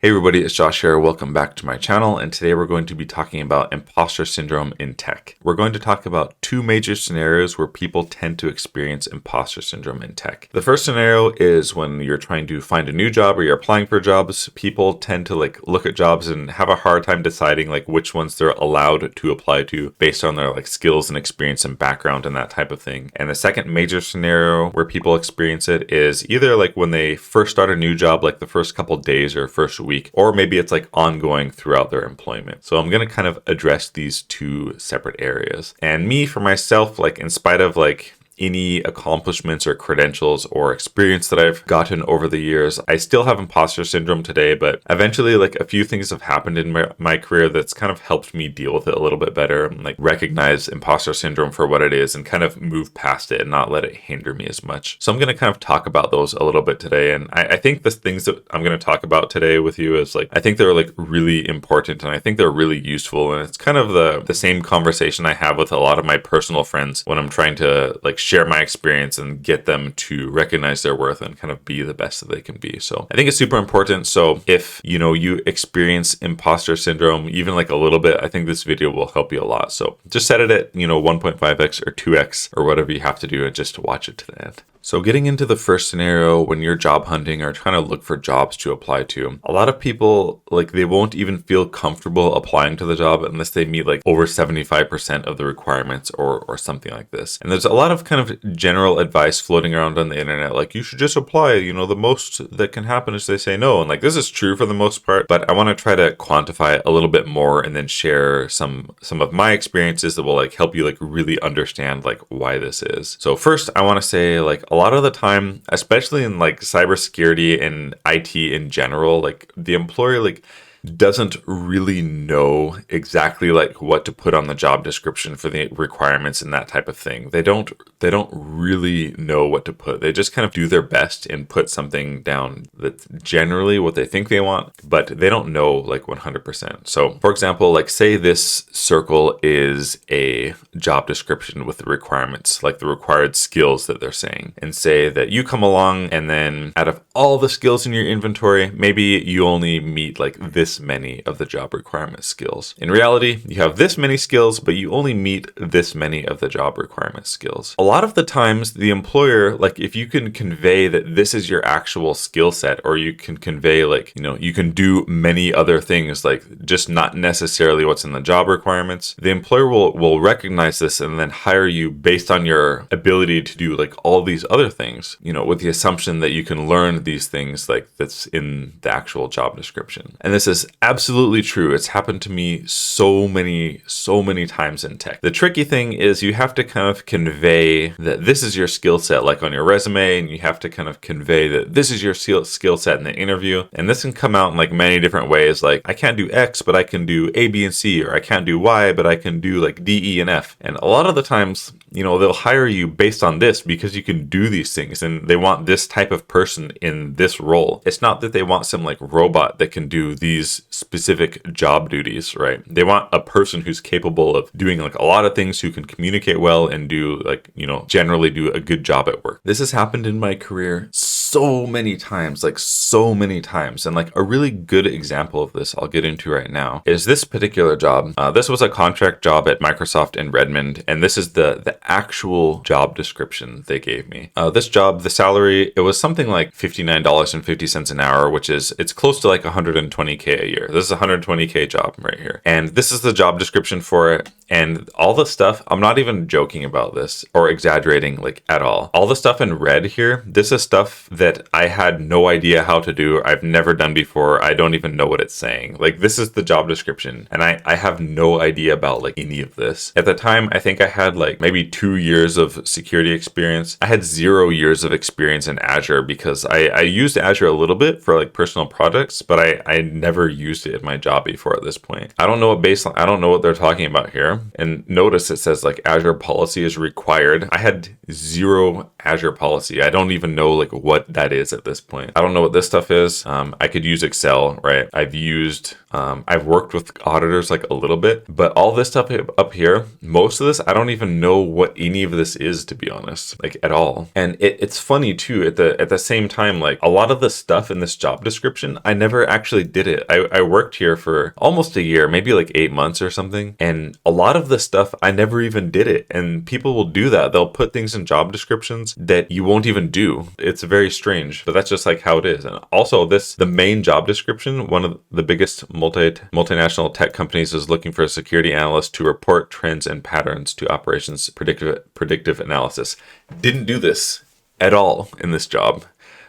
Hey everybody, it's Josh here. Welcome back to my channel, and today we're going to be talking about imposter syndrome in tech. We're going to talk about two major scenarios where people tend to experience imposter syndrome in tech. The first scenario is when you're trying to find a new job or you're applying for jobs. People tend to look at jobs and have a hard time deciding which ones they're allowed to apply to based on their skills and experience and background and that type of thing. And the second major scenario where people experience it is either when they first start a new job, the first couple days or first week, or maybe it's ongoing throughout their employment. So I'm going to kind of address these two separate areas. And me, for myself, in spite of any accomplishments or credentials or experience that I've gotten over the years, I still have imposter syndrome today, but eventually a few things have happened in my career that's kind of helped me deal with it a little bit better, and recognize imposter syndrome for what it is and kind of move past it and not let it hinder me as much. So I'm going to kind of talk about those a little bit today. And I think the things that I'm going to talk about today with you is I think they're really important, and I think they're really useful. And it's kind of the same conversation I have with a lot of my personal friends when I'm trying to share my experience and get them to recognize their worth and kind of be the best that they can be. So I think it's super important. So if you experience imposter syndrome even a little bit, I think this video will help you a lot. So just set it at 1.5x or 2x or whatever you have to do, and just to watch it to the end. So getting into the first scenario, when you're job hunting or trying to look for jobs to apply to, a lot of people, they won't even feel comfortable applying to the job unless they meet over 75% of the requirements or something like this. And there's a lot of kind of general advice floating around on the internet, you should just apply, the most that can happen is they say no. And this is true for the most part, but I want to try to quantify it a little bit more and then share some of my experiences that will help you really understand why this is. So first, I want to say a lot of the time, especially in cybersecurity and IT in general, the employer doesn't really know exactly what to put on the job description for the requirements and that type of thing. They don't really know what to put. They just kind of do their best and put something down that's generally what they think they want, but they don't know 100%. So for example, say this circle is a job description with the requirements, the required skills that they're saying, and say that you come along and then out of all the skills in your inventory, maybe you only meet this many of the job requirement skills. In reality, you have this many skills, but you only meet this many of the job requirement skills. A lot of the times, the employer, if you can convey that this is your actual skill set, or you can convey you can do many other things, just not necessarily what's in the job requirements, the employer will recognize this and then hire you based on your ability to do all these other things, with the assumption that you can learn these things that's in the actual job description. And this is absolutely true. It's happened to me so many times in tech. The tricky thing is you have to kind of convey that this is your skill set, on your resume, and you have to kind of convey that this is your skill set in the interview. And this can come out in many different ways. I can't do X, but I can do A, B, and C, or I can't do Y, but I can do D, E, and F. And a lot of the times, they'll hire you based on this because you can do these things, and they want this type of person in this role. It's not that they want some robot that can do these specific job duties, right? They want a person who's capable of doing a lot of things, who can communicate well and do generally do a good job at work. This has happened in my career so many times. And a really good example of this I'll get into right now is this particular job. This was a contract job at Microsoft in Redmond, and this is the actual job description they gave me. This job, the salary, it was something like $59.50 an hour, which is, it's close to $120K a year. This is a $120K job right here. And this is the job description for it. And all the stuff, I'm not even joking about this or exaggerating at all. All the stuff in red here, this is stuff that I had no idea how to do. I've never done before. I don't even know what it's saying. This is the job description, and I have no idea about any of this. At the time, I think I had maybe 2 years of security experience. I had 0 years of experience in Azure because I used Azure a little bit for personal projects, but I never used it in my job before at this point. I don't know what they're talking about here. And notice it says Azure policy is required. I had 0 Azure policy. I don't even know like what that is at this point. I don't know what this stuff is. I could use Excel, right? I've worked with auditors like a little bit, but all this stuff up here, most of this, I don't even know what any of this is, to be honest, like at all. And it's funny too, at the same time, like a lot of the stuff in this job description, I never actually did it. I worked here for almost a year, maybe like 8 months or something. And a lot of the stuff, I never even did it. And people will do that. They'll put things in job descriptions that you won't even do. It's very strange, but that's just like how it is. And also the main job description, one of the biggest multinational tech companies is looking for a security analyst to report trends and patterns to operations predictive analysis. Didn't do this at all in this job.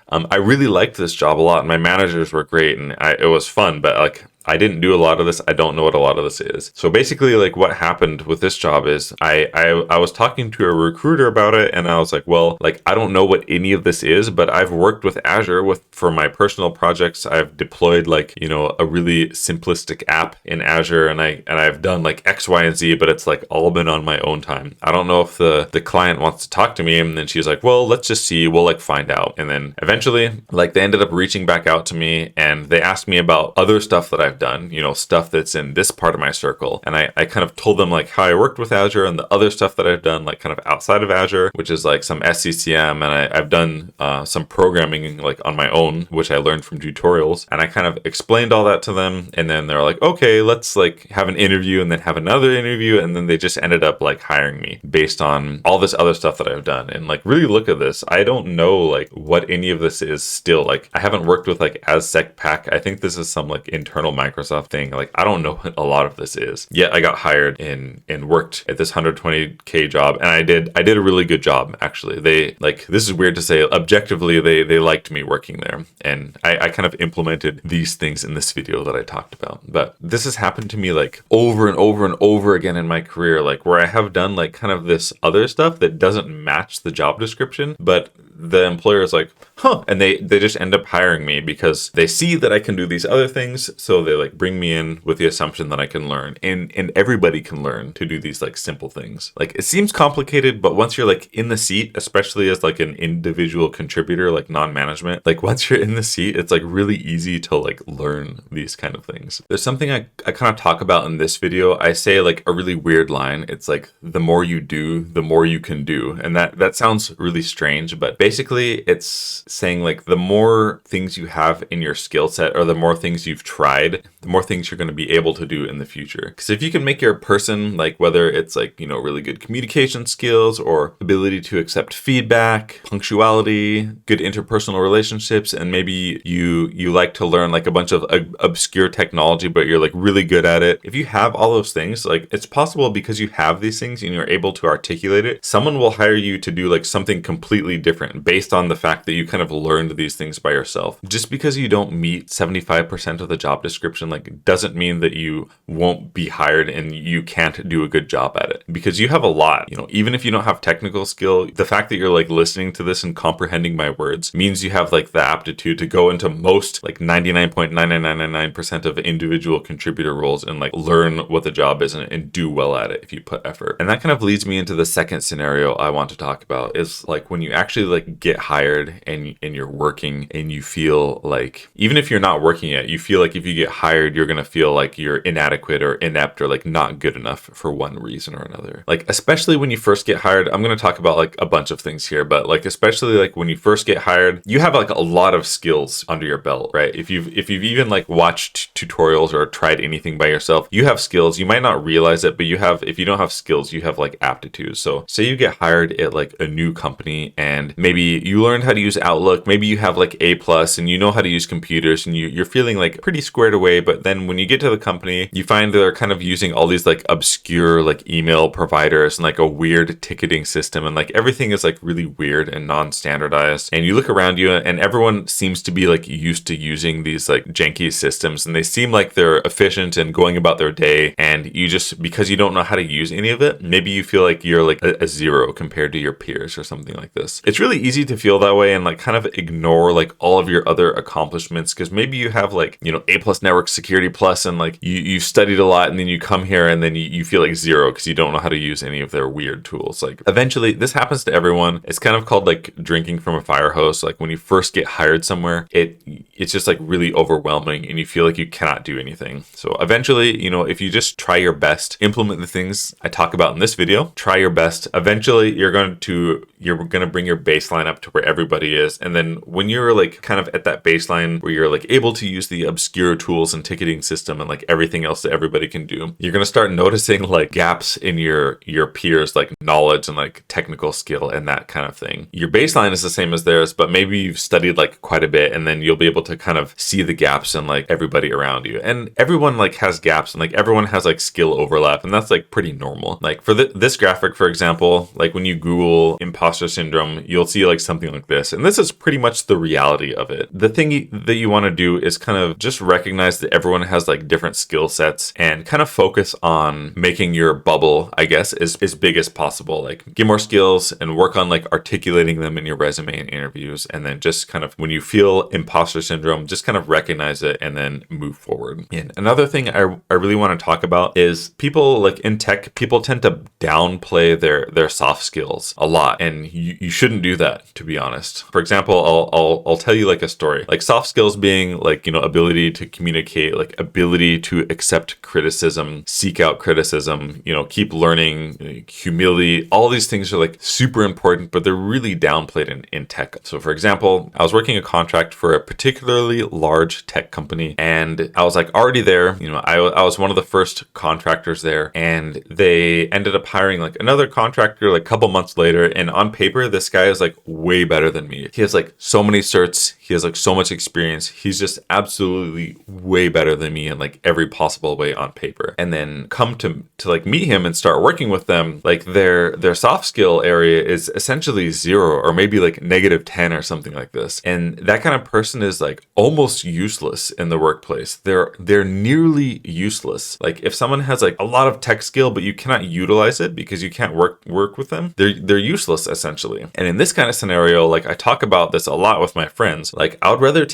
I really liked this job a lot. My managers were great and it was fun, but like I didn't do a lot of this. I don't know what a lot of this is. So basically, like what happened with this job is I was talking to a recruiter about it, and I was like, well, like I don't know what any of this is, but I've worked with Azure for my personal projects. I've deployed like, you know, a really simplistic app in Azure, and I've done like X, Y, and Z, but it's like all been on my own time. I don't know if the client wants to talk to me. And then she's like, well, let's just see. We'll like find out. And then eventually, like they ended up reaching back out to me, and they asked me about other stuff that I've done, you know, stuff that's in this part of my circle. And I kind of told them like how I worked with Azure and the other stuff that I've done, like kind of outside of Azure, which is like some SCCM. And I've done some programming like on my own, which I learned from tutorials. And I kind of explained all that to them. And then they're like, okay, let's like have an interview and then have another interview. And then they just ended up like hiring me based on all this other stuff that I've done. And like, really look at this. I don't know like what any of this is still. Like I haven't worked with like AzSecPack. I think this is some like internal Microsoft thing. Like I don't know what a lot of this is. Yet I got hired and worked at this 120K job, and I did a really good job actually. They like, this is weird to say, objectively they liked me working there, and I kind of implemented these things in this video that I talked about. But this has happened to me like over and over and over again in my career, like where I have done like kind of this other stuff that doesn't match the job description, but the employer is like, huh, and they just end up hiring me because they see that I can do these other things. So they like bring me in with the assumption that I can learn, and everybody can learn to do these like simple things. Like it seems complicated, but once you're like in the seat, especially as like an individual contributor, like non-management, like once you're in the seat, it's like really easy to like learn these kind of things. There's something I kind of talk about in this video. I say like a really weird line. It's like, the more you do, the more you can do. And that sounds really strange, but basically it's saying like the more things you have in your skill set, or the more things you've tried, the more things you're going to be able to do in the future. Because if you can make your person, like whether it's like, you know, really good communication skills or ability to accept feedback, punctuality, good interpersonal relationships, and maybe you like to learn like a bunch of obscure technology, but you're like really good at it. If you have all those things, like it's possible because you have these things and you're able to articulate it, someone will hire you to do like something completely different based on the fact that you kind of learned these things by yourself. Just because you don't meet 75% of the job description, like doesn't mean that you won't be hired and you can't do a good job at it, because you have a lot. You know, even if you don't have technical skill, the fact that you're like listening to this and comprehending my words means you have like the aptitude to go into most like 99.9999% of individual contributor roles and like learn what the job is and do well at it if you put effort. And that kind of leads me into the second scenario I want to talk about, is like when you actually like get hired and you're working and you feel like, even if you're not working yet, you feel like if you get hired, you're going to feel like you're inadequate or inept or like not good enough for one reason or another. Like, especially when you first get hired, I'm going to talk about like a bunch of things here, but like, especially like when you first get hired, you have like a lot of skills under your belt, right? If you've even like watched tutorials or tried anything by yourself, you have skills. You might not realize it, but you have, if you don't have skills, you have like aptitudes. So say you get hired at like a new company and maybe you learned how to use Outlook, maybe you have like A+ and you know how to use computers and you're feeling like pretty squared away, but then when you get to the company, you find they're kind of using all these like obscure like email providers and like a weird ticketing system, and like everything is like really weird and non-standardized. And you look around you and everyone seems to be like used to using these like janky systems, and they seem like they're efficient and going about their day, and you just, because you don't know how to use any of it, maybe you feel like you're like a zero compared to your peers or something like this. It's really easy to feel that way and like kind of ignore like all of your other accomplishments, because maybe you have like, you know, A+ network security plus, and like you've studied a lot, and then you come here and then you feel like zero because you don't know how to use any of their weird tools. Like eventually this happens to everyone. It's kind of called like drinking from a fire hose. Like when you first get hired somewhere, it's just like really overwhelming and you feel like you cannot do anything. So eventually, you know, if you just try your best, implement the things I talk about in this video, try your best, eventually you're going to bring your baseline up to where everybody is. And then when you're like kind of at that baseline where you're like able to use the obscure tools and ticketing system and like everything else that everybody can do, you're going to start noticing like gaps in your peers, like knowledge and like technical skill and that kind of thing. Your baseline is the same as theirs, but maybe you've studied like quite a bit, and then you'll be able to kind of see the gaps in like everybody around you. And everyone like has gaps, and like everyone has like skill overlap, and that's like pretty normal. Like for this graphic, for example, like when you Google imposter syndrome, you'll see like something like this. And this is pretty much the reality of it. The thing that you want to do is kind of just recognize that everyone has like different skill sets and kind of focus on making your bubble, I guess, as big as possible. Like get more skills and work on like articulating them in your resume and interviews. And then just kind of when you feel imposter syndrome, just kind of recognize it and then move forward. And another thing I really want to talk about is people like in tech, people tend to downplay their soft skills a lot. And you shouldn't do that, to be honest. For example, I'll tell you like a story. Like soft skills being like, you know, ability to communicate, like ability to accept criticism, seek out criticism, you know, keep learning, humility. All these things are like super important, but they're really downplayed in tech. So for example, I was working a contract for a particularly large tech company, and I was like already there. You know, I was one of the first contractors there, and they ended up hiring like another contractor like a couple months later. And on paper, this guy is like way better than me. He has like so many certs. He has like so much experience. He's just absolutely way better than me in like every possible way on paper. And then come to like meet him and start working with them, like their soft skill area is essentially 0 or maybe like -10 or something like this. And that kind of person is like almost useless in the workplace. They're nearly useless. Like if someone has like a lot of tech skill, but you cannot utilize it because you can't work with them, they're useless essentially. And in this kind of scenario, like I talk about this a lot with my friends. Like I would rather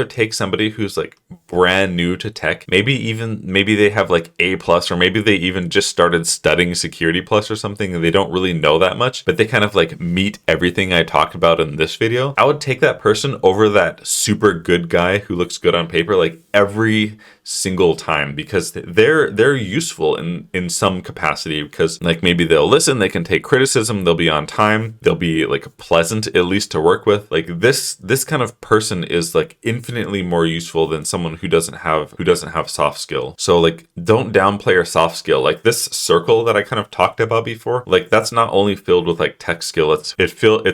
take somebody who's like brand new to tech, maybe they have like A+, or maybe they even just started studying security plus or something and they don't really know that much, but they kind of like meet everything I talked about in this video. I would take that person over that super good guy who looks good on paper like every single time, because they're useful in some capacity, because like maybe they'll listen, they can take criticism, they'll be on time, they'll be like pleasant at least to work with. Like this kind of person is like infinitely more useful than someone who doesn't have soft skill. So like don't downplay your soft skill. Like this circle that I kind of talked about before, like that's not only filled with like tech skill, it's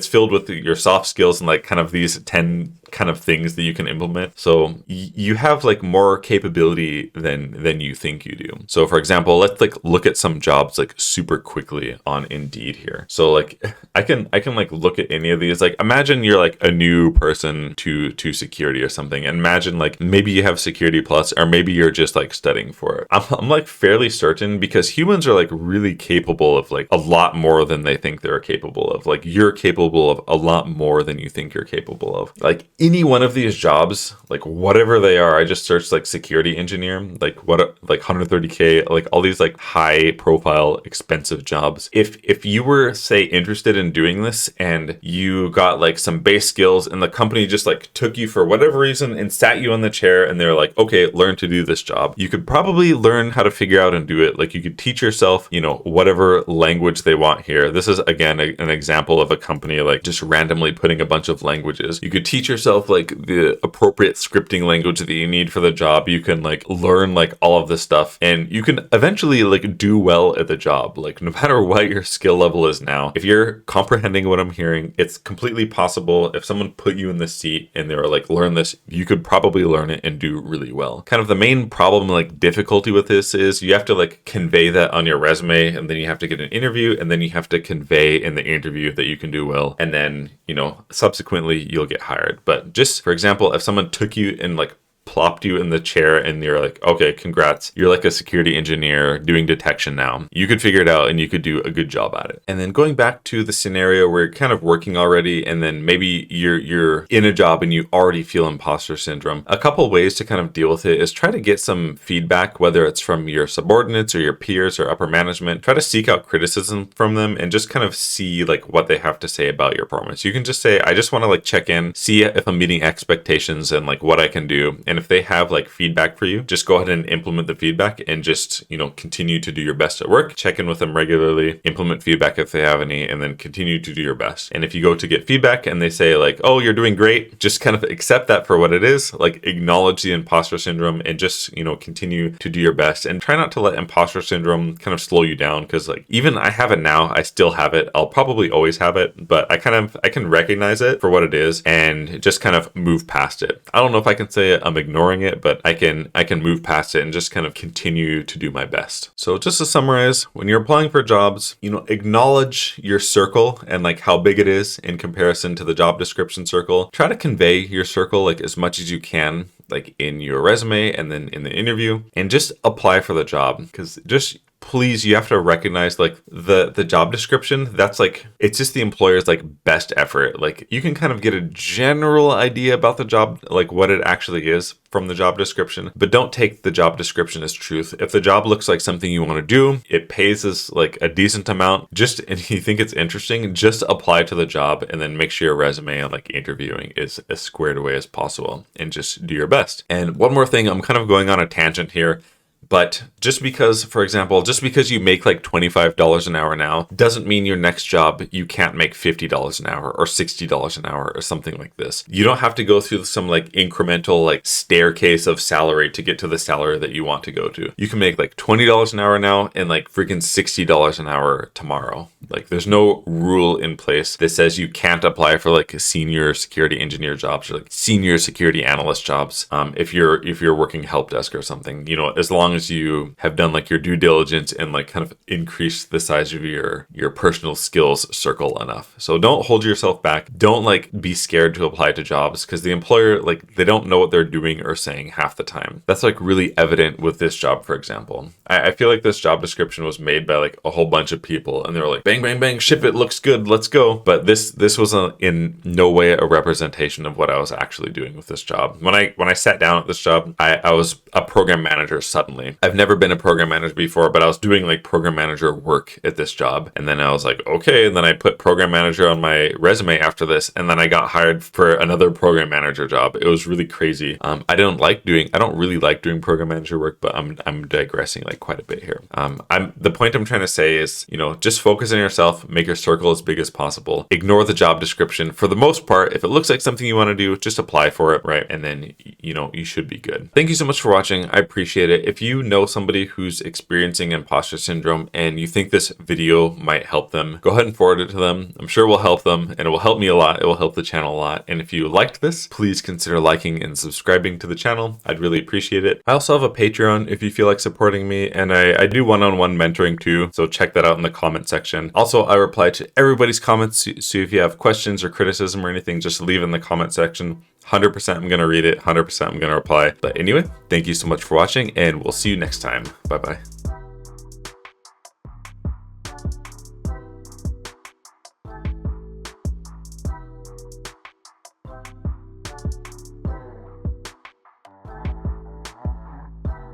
filled with your soft skills and like kind of these 10 kind of things that you can implement. So you have like more capability than you think you do. So for example, let's like look at some jobs like super quickly on Indeed here. So like I can like look at any of these. Like imagine you're like a new person to security or something, and imagine like maybe you have security plus, or maybe you're just like studying for it. I'm like fairly certain, because humans are like really capable of like a lot more than they think they're capable of. Like you're capable of a lot more than you think you're capable of. Like any one of these jobs, like whatever they are, I just searched like security engineer, like 130K, like all these like high profile expensive jobs. If you were say interested in doing this and you got like some base skills and the company just like took you for whatever reason and sat you on the chair and they're like, okay, learn to do this job, you could probably learn how to figure out and do it. Like you could teach yourself, you know, whatever language they want here. This is again an example of a company like just randomly putting a bunch of languages. You could teach yourself like the appropriate scripting language that you need for the job. You can like learn like all of this stuff, and you can eventually like do well at the job. Like no matter what your skill level is now, if you're comprehending what I'm hearing, it's completely possible. If someone put you in this seat and they were like, learn this, you could probably learn it and do really well. Kind of the main problem, like difficulty with this, is you have to like convey that on your resume, and then you have to get an interview, and then you have to convey in the interview that you can do well, and then, you know, subsequently you'll get hired. But just for example, if someone took you and like plopped you in the chair and you're like, okay, congrats. You're like a security engineer doing detection now. You could figure it out and you could do a good job at it. And then going back to the scenario where you're kind of working already, and then maybe you're in a job and you already feel imposter syndrome. A couple ways to kind of deal with it is try to get some feedback, whether it's from your subordinates or your peers or upper management. Try to seek out criticism from them and just kind of see like what they have to say about your performance. You can just say, I just want to like check in, see if I'm meeting expectations and like what I can do. And if they have like feedback for you, just go ahead and implement the feedback and just, continue to do your best at work. Check in with them regularly, implement feedback if they have any, and then continue to do your best. And if you go to get feedback and they say like, oh, you're doing great, just kind of accept that for what it is, like acknowledge the imposter syndrome and just, continue to do your best and try not to let imposter syndrome kind of slow you down. Cause like even I have it now, I still have it. I'll probably always have it, but I can recognize it for what it is and just kind of move past it. I don't know if I can say I'm ignoring it, but I can move past it and just kind of continue to do my best. So just to summarize, when you're applying for jobs, acknowledge your circle and like how big it is in comparison to the job description circle. Try to convey your circle like as much as you can, like in your resume and then in the interview, and just apply for the job. Because just please, you have to recognize like the job description, that's like, it's just the employer's like best effort. Like you can kind of get a general idea about the job, like what it actually is from the job description, but don't take the job description as truth. If the job looks like something you want to do, it pays us like a decent amount, and you think it's interesting, just apply to the job and then make sure your resume and like interviewing is as squared away as possible and just do your best. And one more thing, I'm kind of going on a tangent here. But just because, for example, you make like $25 an hour now, doesn't mean your next job, you can't make $50 an hour or $60 an hour or something like this. You don't have to go through some like incremental like staircase of salary to get to the salary that you want to go to. You can make like $20 an hour now and like freaking $60 an hour tomorrow. Like there's no rule in place that says you can't apply for like senior security engineer jobs or like senior security analyst jobs. If you're working help desk or something, as long as you have done like your due diligence and like kind of increase the size of your personal skills circle enough. So don't hold yourself back. Don't like be scared to apply to jobs because the employer, like they don't know what they're doing or saying half the time. That's like really evident with this job, for example. I feel like this job description was made by like a whole bunch of people and they were like, bang, bang, bang, ship it, looks good, let's go. But this was in no way a representation of what I was actually doing with this job. When I sat down at this job, I was a program manager suddenly. I've never been a program manager before, but I was doing like program manager work at this job. And then I was like, okay. And then I put program manager on my resume after this. And then I got hired for another program manager job. It was really crazy. I don't really like doing program manager work, but I'm digressing like quite a bit here. The point I'm trying to say is, just focus on yourself, make your circle as big as possible. Ignore the job description. For the most part, if it looks like something you want to do, just apply for it, right? And then, you should be good. Thank you so much for watching. I appreciate it. If you know somebody who's experiencing imposter syndrome and you think this video might help them, go ahead and forward it to them. I'm sure it will help them and it will help me a lot. It will help the channel a lot. And if you liked this, please consider liking and subscribing to the channel. I'd really appreciate it. I also have a Patreon if you feel like supporting me, and I do one-on-one mentoring too, so check that out in the comment section. Also, I reply to everybody's comments, so if you have questions or criticism or anything, just leave in the comment section. 100% I'm going to read it, 100% I'm going to reply. But anyway, thank you so much for watching, and we'll see you next time. Bye-bye.